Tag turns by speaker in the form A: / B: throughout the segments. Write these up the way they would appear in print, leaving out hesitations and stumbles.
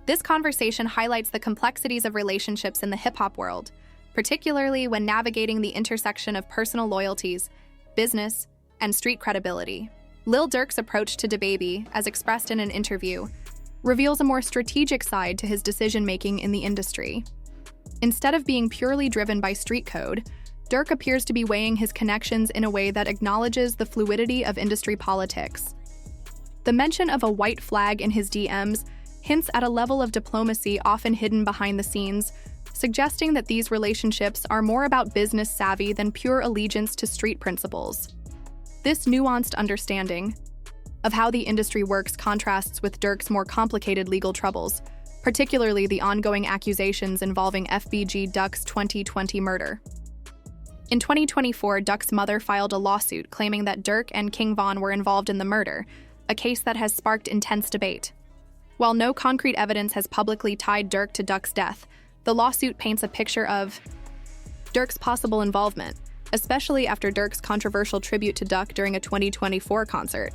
A: This conversation highlights the complexities of relationships in the hip-hop world, particularly when navigating the intersection of personal loyalties, business, and street credibility. Lil Durk's approach to DaBaby, as expressed in an interview, reveals a more strategic side to his decision-making in the industry. Instead of being purely driven by street code, Durk appears to be weighing his connections in a way that acknowledges the fluidity of industry politics. The mention of a white flag in his DMs hints at a level of diplomacy often hidden behind the scenes, suggesting that these relationships are more about business savvy than pure allegiance to street principles. This nuanced understanding of how the industry works contrasts with Durk's more complicated legal troubles, particularly the ongoing accusations involving FBG Duck's 2020 murder. In 2024, Duck's mother filed a lawsuit claiming that Durk and King Von were involved in the murder, a case that has sparked intense debate. While no concrete evidence has publicly tied Durk to Duck's death, the lawsuit paints a picture of Durk's possible involvement, especially after Durk's controversial tribute to Duck during a 2024 concert.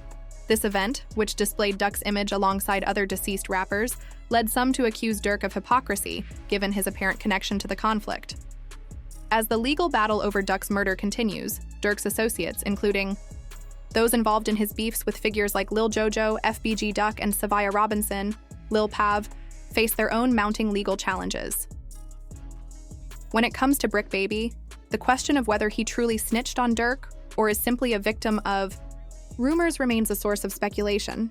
A: This event, which displayed Duck's image alongside other deceased rappers, led some to accuse Durk of hypocrisy, given his apparent connection to the conflict. As the legal battle over Duck's murder continues, Durk's associates, including those involved in his beefs with figures like Lil Jojo, FBG Duck, and Savaya Robinson, Lil Pav, face their own mounting legal challenges. When it comes to Bricc Baby, the question of whether he truly snitched on Durk or is simply a victim of rumors remains a source of speculation.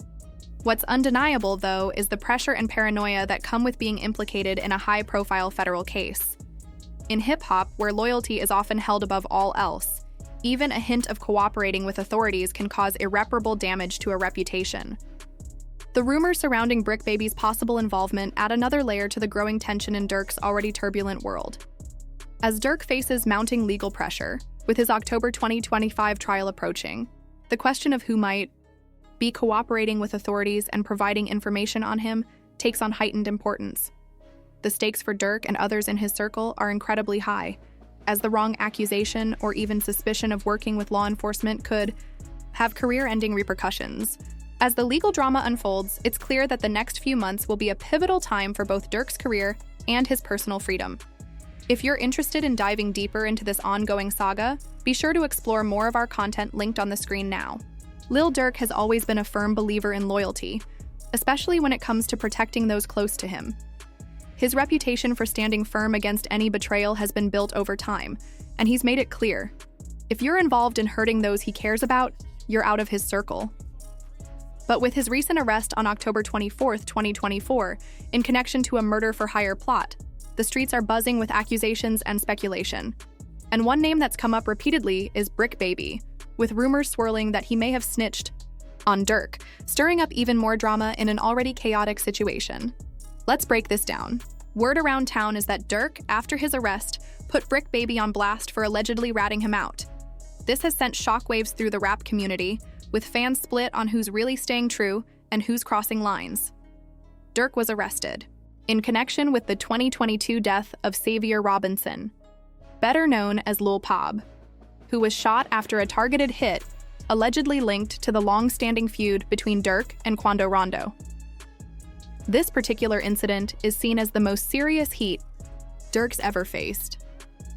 A: What's undeniable, though, is the pressure and paranoia that come with being implicated in a high-profile federal case. In hip-hop, where loyalty is often held above all else, even a hint of cooperating with authorities can cause irreparable damage to a reputation. The rumors surrounding Bricc Baby's possible involvement add another layer to the growing tension in Durk's already turbulent world. As Durk faces mounting legal pressure, with his October 2025 trial approaching, the question of who might be cooperating with authorities and providing information on him takes on heightened importance. The stakes for Durk and others in his circle are incredibly high, as the wrong accusation or even suspicion of working with law enforcement could have career-ending repercussions. As the legal drama unfolds, it's clear that the next few months will be a pivotal time for both Durk's career and his personal freedom. If you're interested in diving deeper into this ongoing saga, be sure to explore more of our content linked on the screen now. Lil Durk has always been a firm believer in loyalty, especially when it comes to protecting those close to him. His reputation for standing firm against any betrayal has been built over time, and he's made it clear: if you're involved in hurting those he cares about, you're out of his circle. But with his recent arrest on October 24, 2024, in connection to a murder-for-hire plot, the streets are buzzing with accusations and speculation. And one name that's come up repeatedly is Bricc Baby, with rumors swirling that he may have snitched on Durk, stirring up even more drama in an already chaotic situation. Let's break this down. Word around town is that Durk, after his arrest, put Bricc Baby on blast for allegedly ratting him out. This has sent shockwaves through the rap community, with fans split on who's really staying true and who's crossing lines. Durk was arrested in connection with the 2022 death of Savaya Robinson, better known as Lil Pav, who was shot after a targeted hit allegedly linked to the long-standing feud between Durk and Quando Rondo. This particular incident is seen as the most serious heat Durk's ever faced.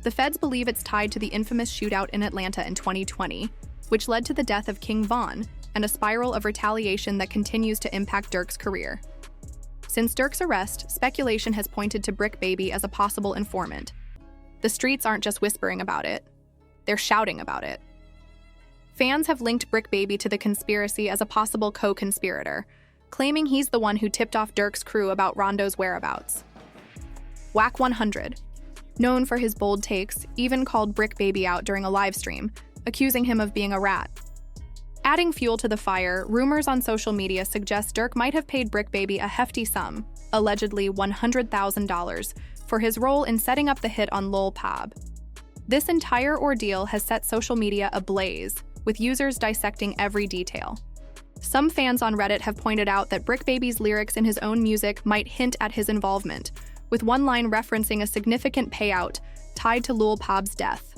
A: The feds believe it's tied to the infamous shootout in Atlanta in 2020, which led to the death of King Von and a spiral of retaliation that continues to impact Durk's career. Since Durk's arrest, speculation has pointed to Bricc Baby as a possible informant. The streets aren't just whispering about it, they're shouting about it. Fans have linked Bricc Baby to the conspiracy as a possible co-conspirator, claiming he's the one who tipped off Durk's crew about Rondo's whereabouts. Wack 100, known for his bold takes, even called Bricc Baby out during a live stream, accusing him of being a rat. Adding fuel to the fire, rumors on social media suggest Durk might have paid Bricc Baby a hefty sum, allegedly $100,000, for his role in setting up the hit on Lil Pav. This entire ordeal has set social media ablaze, with users dissecting every detail. Some fans on Reddit have pointed out that Bricc Baby's lyrics in his own music might hint at his involvement, with one line referencing a significant payout tied to Lil Pav's death.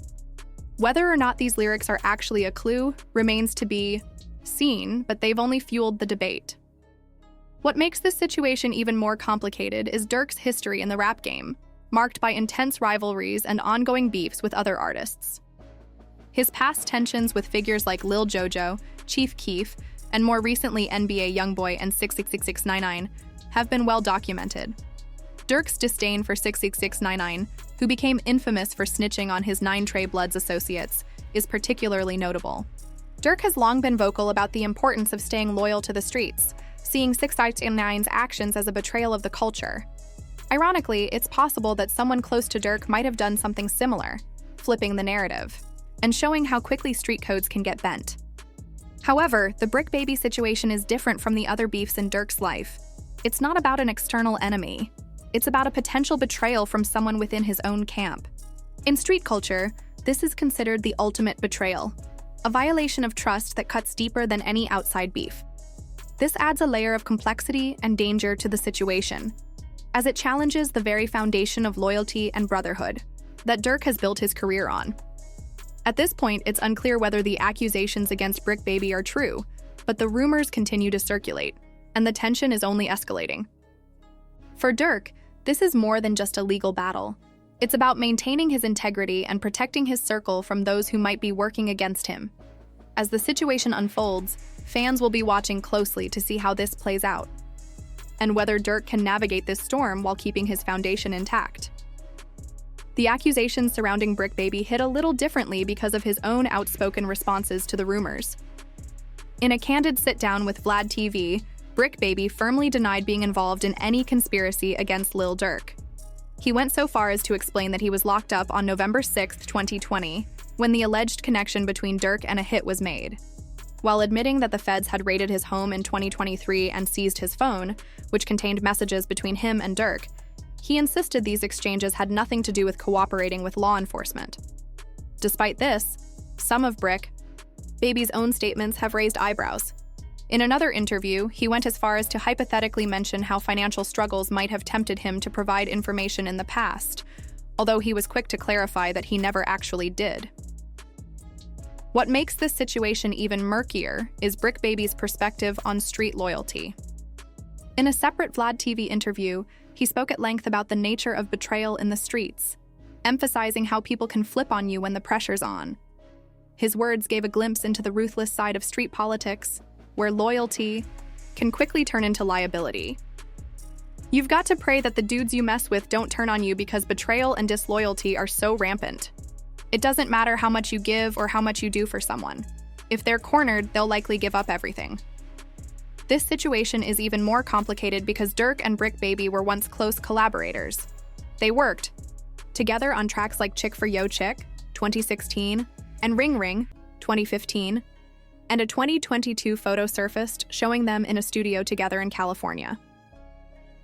A: Whether or not these lyrics are actually a clue remains to be seen, but they've only fueled the debate. What makes this situation even more complicated is Durk's history in the rap game, marked by intense rivalries and ongoing beefs with other artists. His past tensions with figures like Lil Jojo, Chief Keef, and more recently NBA Youngboy and 66699 have been well documented. Durk's disdain for 66699, who became infamous for snitching on his 9 Trey Bloods associates, is particularly notable. Durk has long been vocal about the importance of staying loyal to the streets, seeing 6ix9ine's actions as a betrayal of the culture. Ironically, it's possible that someone close to Durk might have done something similar, flipping the narrative, and showing how quickly street codes can get bent. However, the Bricc Baby situation is different from the other beefs in Durk's life. It's not about an external enemy. It's about a potential betrayal from someone within his own camp. In street culture, this is considered the ultimate betrayal, a violation of trust that cuts deeper than any outside beef. This adds a layer of complexity and danger to the situation, as it challenges the very foundation of loyalty and brotherhood that Durk has built his career on. At this point, it's unclear whether the accusations against Bricc Baby are true, but the rumors continue to circulate, and the tension is only escalating. For Durk, this is more than just a legal battle. It's about maintaining his integrity and protecting his circle from those who might be working against him. As the situation unfolds, fans will be watching closely to see how this plays out, and whether Durk can navigate this storm while keeping his foundation intact. The accusations surrounding Bricc Baby hit a little differently because of his own outspoken responses to the rumors. In a candid sit-down with Vlad TV, Bricc Baby firmly denied being involved in any conspiracy against Lil Durk. He went so far as to explain that he was locked up on November 6, 2020, when the alleged connection between Durk and a hit was made. While admitting that the feds had raided his home in 2023 and seized his phone, which contained messages between him and Durk, he insisted these exchanges had nothing to do with cooperating with law enforcement. Despite this, some of Bricc Baby's own statements have raised eyebrows. In another interview, he went as far as to hypothetically mention how financial struggles might have tempted him to provide information in the past, although he was quick to clarify that he never actually did. What makes this situation even murkier is Bricc Baby's perspective on street loyalty. In a separate Vlad TV interview, he spoke at length about the nature of betrayal in the streets, emphasizing how people can flip on you when the pressure's on. His words gave a glimpse into the ruthless side of street politics, where loyalty can quickly turn into liability. You've got to pray that the dudes you mess with don't turn on you because betrayal and disloyalty are so rampant. It doesn't matter how much you give or how much you do for someone. If they're cornered, they'll likely give up everything. This situation is even more complicated because Durk and Bricc Baby were once close collaborators. They worked together on tracks like Chick for Yo Chick, 2016, and Ring Ring, 2015, and a 2022 photo surfaced showing them in a studio together in California.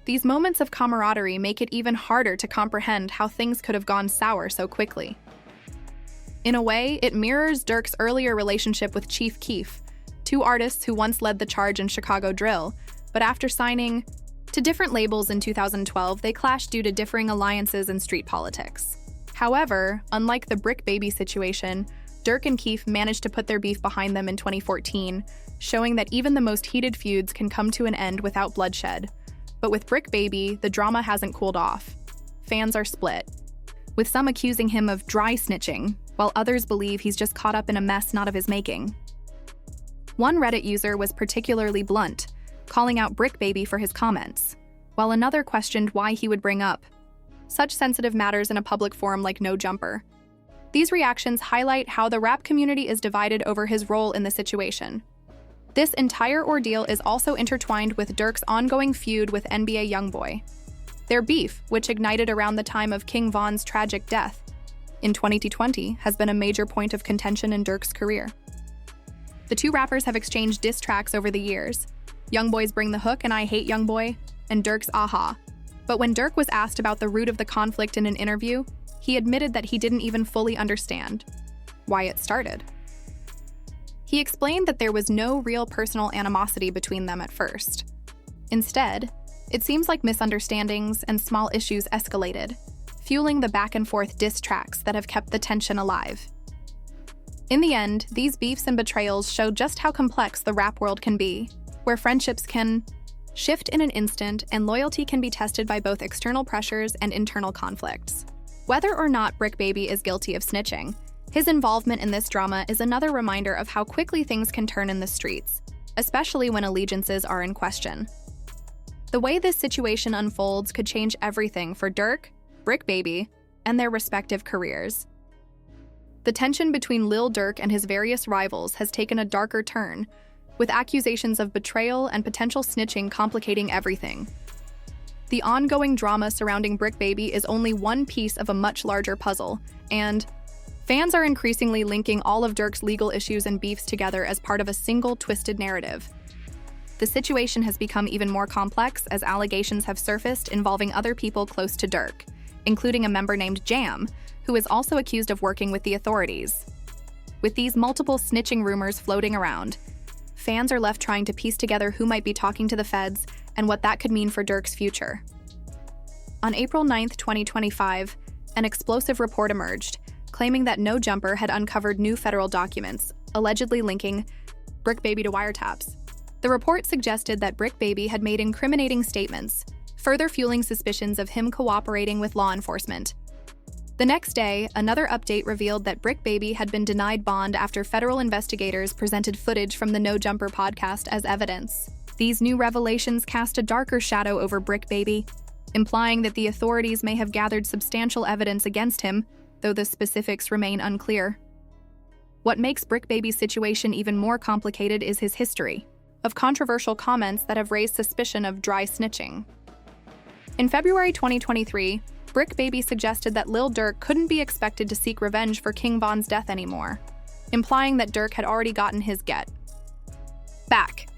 A: These moments of camaraderie make it even harder to comprehend how things could have gone sour so quickly. In a way, it mirrors Durk's earlier relationship with Chief Keef, two artists who once led the charge in Chicago drill, but after signing to different labels in 2012, they clashed due to differing alliances in street politics. However, unlike the Bricc Baby situation, Durk and Keef managed to put their beef behind them in 2014, showing that even the most heated feuds can come to an end without bloodshed. But with Bricc Baby, the drama hasn't cooled off. Fans are split, with some accusing him of dry snitching, while others believe he's just caught up in a mess not of his making. One Reddit user was particularly blunt, calling out Bricc Baby for his comments, while another questioned why he would bring up such sensitive matters in a public forum like No Jumper. These reactions highlight how the rap community is divided over his role in the situation. This entire ordeal is also intertwined with Durk's ongoing feud with NBA Youngboy. Their beef, which ignited around the time of King Von's tragic death in 2020, has been a major point of contention in Durk's career. The two rappers have exchanged diss tracks over the years. Youngboy's Bring the Hook and I Hate Youngboy, and Durk's Aha. But when Durk was asked about the root of the conflict in an interview, he admitted that he didn't even fully understand why it started. He explained that there was no real personal animosity between them at first. Instead, it seems like misunderstandings and small issues escalated, fueling the back-and-forth diss tracks that have kept the tension alive. In the end, these beefs and betrayals show just how complex the rap world can be, where friendships can shift in an instant, and loyalty can be tested by both external pressures and internal conflicts. Whether or not Bricc Baby is guilty of snitching, his involvement in this drama is another reminder of how quickly things can turn in the streets, especially when allegiances are in question. The way this situation unfolds could change everything for Durk, Bricc Baby, and their respective careers. The tension between Lil Durk and his various rivals has taken a darker turn, with accusations of betrayal and potential snitching complicating everything. The ongoing drama surrounding Bricc Baby is only one piece of a much larger puzzle, and fans are increasingly linking all of Durk's legal issues and beefs together as part of a single twisted narrative. The situation has become even more complex as allegations have surfaced involving other people close to Durk, including a member named Jam, who is also accused of working with the authorities. With these multiple snitching rumors floating around, fans are left trying to piece together who might be talking to the feds and what that could mean for Durk's future. On April 9, 2025, an explosive report emerged, claiming that No Jumper had uncovered new federal documents, allegedly linking Bricc Baby to wiretaps. The report suggested that Bricc Baby had made incriminating statements, further fueling suspicions of him cooperating with law enforcement. The next day, another update revealed that Bricc Baby had been denied bond after federal investigators presented footage from the No Jumper podcast as evidence. These new revelations cast a darker shadow over Bricc Baby, implying that the authorities may have gathered substantial evidence against him, though the specifics remain unclear. What makes Bricc Baby's situation even more complicated is his history of controversial comments that have raised suspicion of dry snitching. In February 2023, Bricc Baby suggested that Lil Durk couldn't be expected to seek revenge for King Von's death anymore, implying that Durk had already gotten his get back.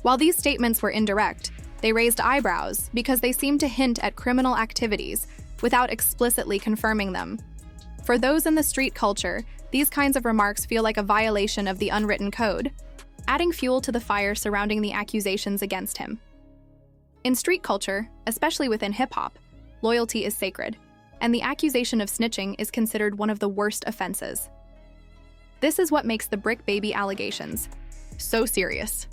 A: While these statements were indirect, they raised eyebrows because they seemed to hint at criminal activities without explicitly confirming them. For those in the street culture, these kinds of remarks feel like a violation of the unwritten code, adding fuel to the fire surrounding the accusations against him. In street culture, especially within hip-hop, loyalty is sacred, and the accusation of snitching is considered one of the worst offenses. This is what makes the Bricc Baby allegations so serious.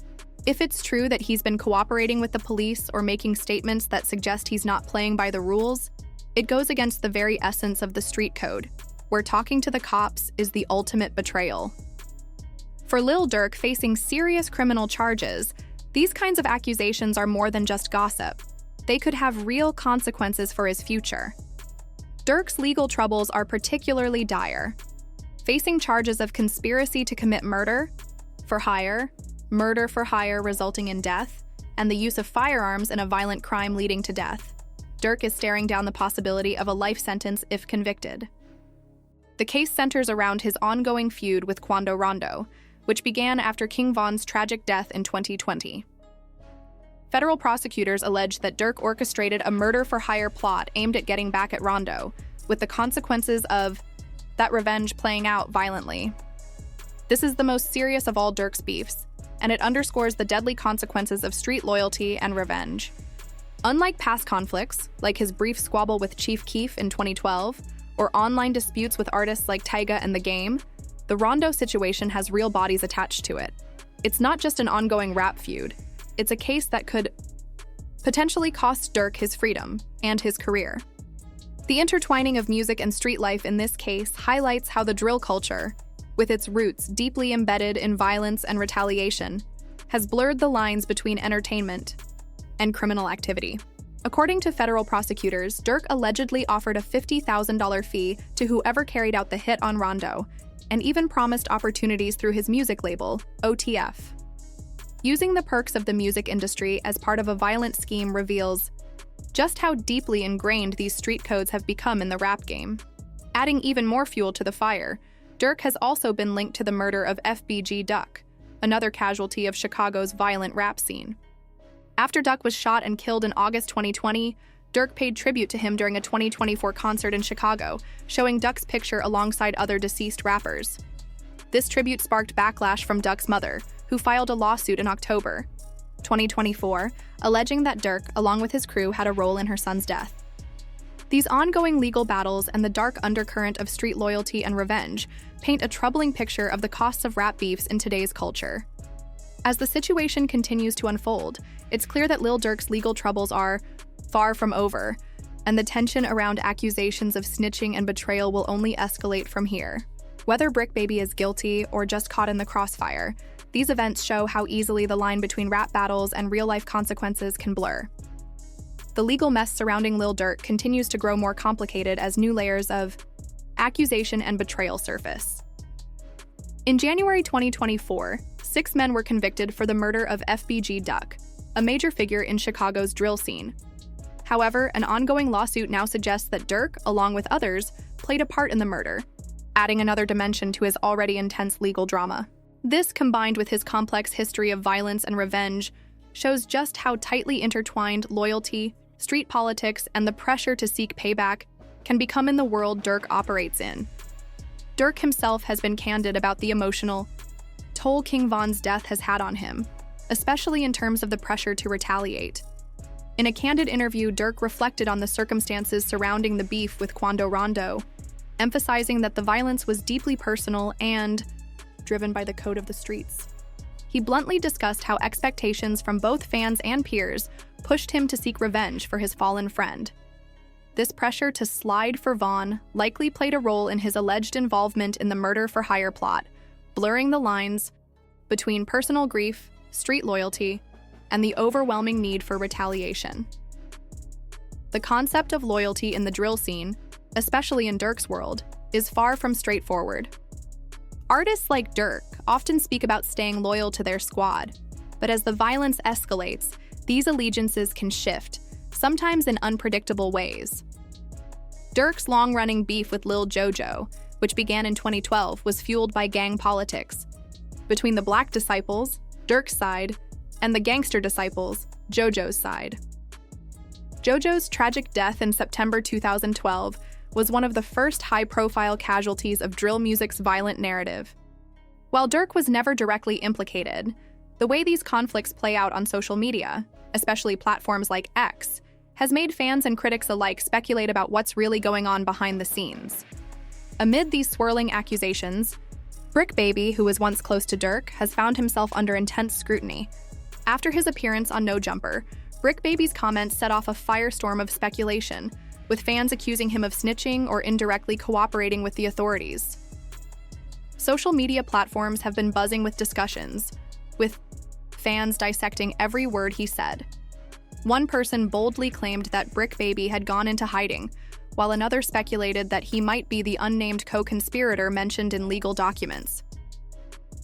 A: If it's true that he's been cooperating with the police or making statements that suggest he's not playing by the rules, it goes against the very essence of the street code, where talking to the cops is the ultimate betrayal. For Lil Durk facing serious criminal charges, these kinds of accusations are more than just gossip. They could have real consequences for his future. Durk's legal troubles are particularly dire, facing charges of conspiracy to commit murder for hire resulting in death, and the use of firearms in a violent crime leading to death. Durk is staring down the possibility of a life sentence if convicted. The case centers around his ongoing feud with Quando Rondo, which began after King Von's tragic death in 2020. Federal prosecutors allege that Durk orchestrated a murder-for-hire plot aimed at getting back at Rondo, with the consequences of that revenge playing out violently. This is the most serious of all Durk's beefs, and it underscores the deadly consequences of street loyalty and revenge. Unlike past conflicts, like his brief squabble with Chief Keef in 2012, or online disputes with artists like Tyga and The Game, the Rondo situation has real bodies attached to it. It's not just an ongoing rap feud. It's a case that could potentially cost Durk his freedom and his career. The intertwining of music and street life in this case highlights how the drill culture, with its roots deeply embedded in violence and retaliation, has blurred the lines between entertainment and criminal activity. According to federal prosecutors, Durk allegedly offered a $50,000 fee to whoever carried out the hit on Rondo, and even promised opportunities through his music label, OTF. Using the perks of the music industry as part of a violent scheme reveals just how deeply ingrained these street codes have become in the rap game. Adding even more fuel to the fire, Durk has also been linked to the murder of FBG Duck, another casualty of Chicago's violent rap scene. After Duck was shot and killed in August 2020, Durk paid tribute to him during a 2024 concert in Chicago, showing Duck's picture alongside other deceased rappers. This tribute sparked backlash from Duck's mother, who filed a lawsuit in October 2024, alleging that Durk, along with his crew, had a role in her son's death. These ongoing legal battles and the dark undercurrent of street loyalty and revenge paint a troubling picture of the costs of rap beefs in today's culture. As the situation continues to unfold, it's clear that Lil Durk's legal troubles are far from over, and the tension around accusations of snitching and betrayal will only escalate from here. Whether Bricc Baby is guilty or just caught in the crossfire, these events show how easily the line between rap battles and real-life consequences can blur. The legal mess surrounding Lil Durk continues to grow more complicated as new layers of accusation and betrayal surface. In January 2024, 6 men were convicted for the murder of FBG Duck, a major figure in Chicago's drill scene. However, an ongoing lawsuit now suggests that Durk, along with others, played a part in the murder, adding another dimension to his already intense legal drama. This, combined with his complex history of violence and revenge, shows just how tightly intertwined loyalty, street politics, and the pressure to seek payback can become in the world Durk operates in. Durk himself has been candid about the emotional toll King Von's death has had on him, especially in terms of the pressure to retaliate. In a candid interview, Durk reflected on the circumstances surrounding the beef with Quando Rondo, emphasizing that the violence was deeply personal and driven by the code of the streets. He bluntly discussed how expectations from both fans and peers pushed him to seek revenge for his fallen friend. This pressure to slide for Von likely played a role in his alleged involvement in the murder-for-hire plot, blurring the lines between personal grief, street loyalty, and the overwhelming need for retaliation. The concept of loyalty in the drill scene, especially in Durk's world, is far from straightforward. Artists like Durk often speak about staying loyal to their squad, but as the violence escalates, these allegiances can shift, sometimes in unpredictable ways. Durk's long-running beef with Lil Jojo, which began in 2012, was fueled by gang politics. Between the Black disciples, Durk's side, and the gangster disciples, Jojo's side. Jojo's tragic death in September 2012 was one of the first high-profile casualties of drill music's violent narrative. While Durk was never directly implicated, the way these conflicts play out on social media, especially platforms like X, has made fans and critics alike speculate about what's really going on behind the scenes. Amid these swirling accusations, Bricc Baby, who was once close to Durk, has found himself under intense scrutiny. After his appearance on No Jumper, Bricc Baby's comments set off a firestorm of speculation, with fans accusing him of snitching or indirectly cooperating with the authorities. Social media platforms have been buzzing with discussions, with fans dissecting every word he said. One person boldly claimed that Bricc Baby had gone into hiding, while another speculated that he might be the unnamed co-conspirator mentioned in legal documents.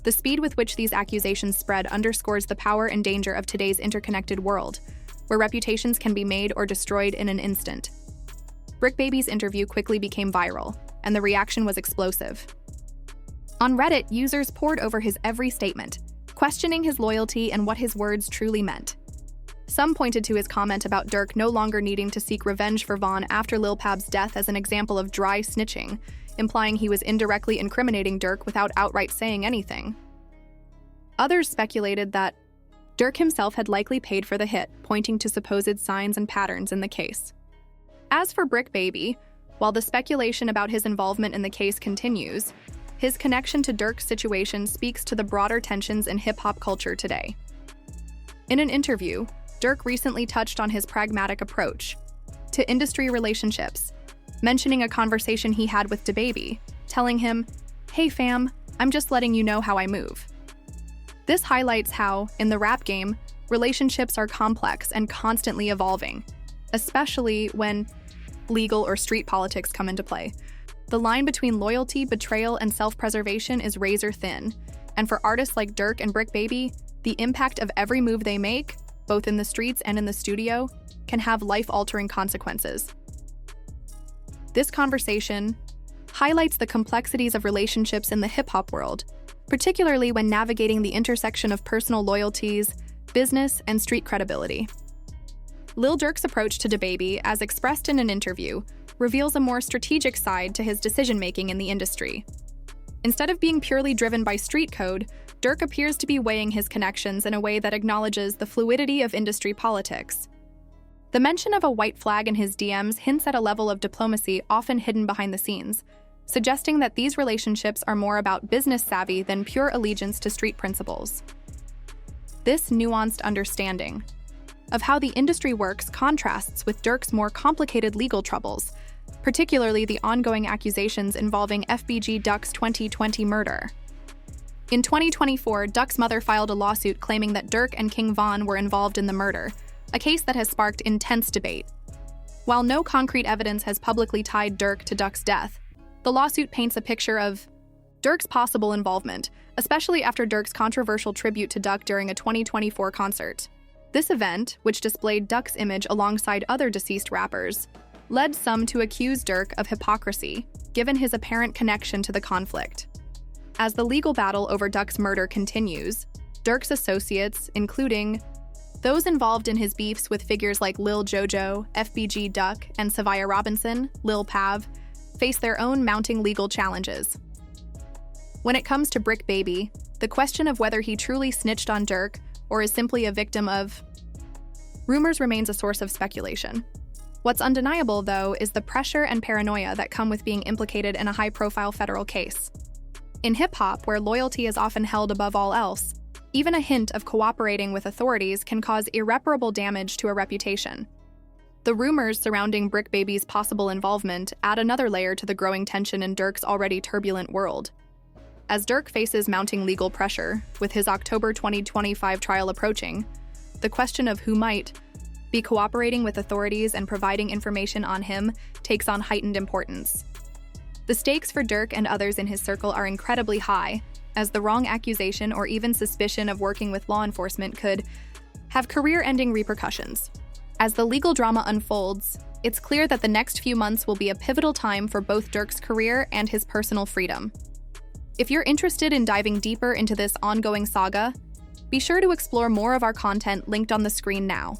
A: The speed with which these accusations spread underscores the power and danger of today's interconnected world, where reputations can be made or destroyed in an instant. Bricc Baby's interview quickly became viral, and the reaction was explosive. On Reddit, users pored over his every statement, questioning his loyalty and what his words truly meant. Some pointed to his comment about Durk no longer needing to seek revenge for Von after Lil Pab's death as an example of dry snitching, implying he was indirectly incriminating Durk without outright saying anything. Others speculated that Durk himself had likely paid for the hit, pointing to supposed signs and patterns in the case. As for Bricc Baby, while the speculation about his involvement in the case continues, his connection to Durk's situation speaks to the broader tensions in hip-hop culture today. In an interview, Durk recently touched on his pragmatic approach to industry relationships, mentioning a conversation he had with DaBaby, telling him, "Hey fam, I'm just letting you know how I move." This highlights how, in the rap game, relationships are complex and constantly evolving, especially when legal or street politics come into play. The line between loyalty, betrayal, and self-preservation is razor thin, and for artists like Durk and Bricc Baby, the impact of every move they make, both in the streets and in the studio, can have life-altering consequences. This conversation highlights the complexities of relationships in the hip-hop world, particularly when navigating the intersection of personal loyalties, business, and street credibility. Lil Durk's approach to DaBaby, as expressed in an interview, reveals a more strategic side to his decision-making in the industry. Instead of being purely driven by street code, Durk appears to be weighing his connections in a way that acknowledges the fluidity of industry politics. The mention of a white flag in his DMs hints at a level of diplomacy often hidden behind the scenes, suggesting that these relationships are more about business savvy than pure allegiance to street principles. This nuanced understanding of how the industry works contrasts with Durk's more complicated legal troubles, particularly the ongoing accusations involving FBG Duck's 2020 murder. In 2024, Duck's mother filed a lawsuit claiming that Durk and King Von were involved in the murder, a case that has sparked intense debate. While no concrete evidence has publicly tied Durk to Duck's death, the lawsuit paints a picture of Durk's possible involvement, especially after Durk's controversial tribute to Duck during a 2024 concert. This event, which displayed Duck's image alongside other deceased rappers, led some to accuse Durk of hypocrisy, given his apparent connection to the conflict. As the legal battle over Duck's murder continues, Durk's associates, including those involved in his beefs with figures like Lil Jojo, FBG Duck, and Savaya Robinson, Lil Pav, face their own mounting legal challenges. When it comes to Bricc Baby, the question of whether he truly snitched on Durk or is simply a victim of rumors remains a source of speculation. What's undeniable, though, is the pressure and paranoia that come with being implicated in a high-profile federal case. In hip-hop, where loyalty is often held above all else, even a hint of cooperating with authorities can cause irreparable damage to a reputation. The rumors surrounding Bricc Baby's possible involvement add another layer to the growing tension in Durk's already turbulent world. As Durk faces mounting legal pressure, with his October 2025 trial approaching, the question of who might be cooperating with authorities and providing information on him takes on heightened importance. The stakes for Durk and others in his circle are incredibly high, as the wrong accusation or even suspicion of working with law enforcement could have career-ending repercussions. As the legal drama unfolds, it's clear that the next few months will be a pivotal time for both Durk's career and his personal freedom. If you're interested in diving deeper into this ongoing saga, be sure to explore more of our content linked on the screen now.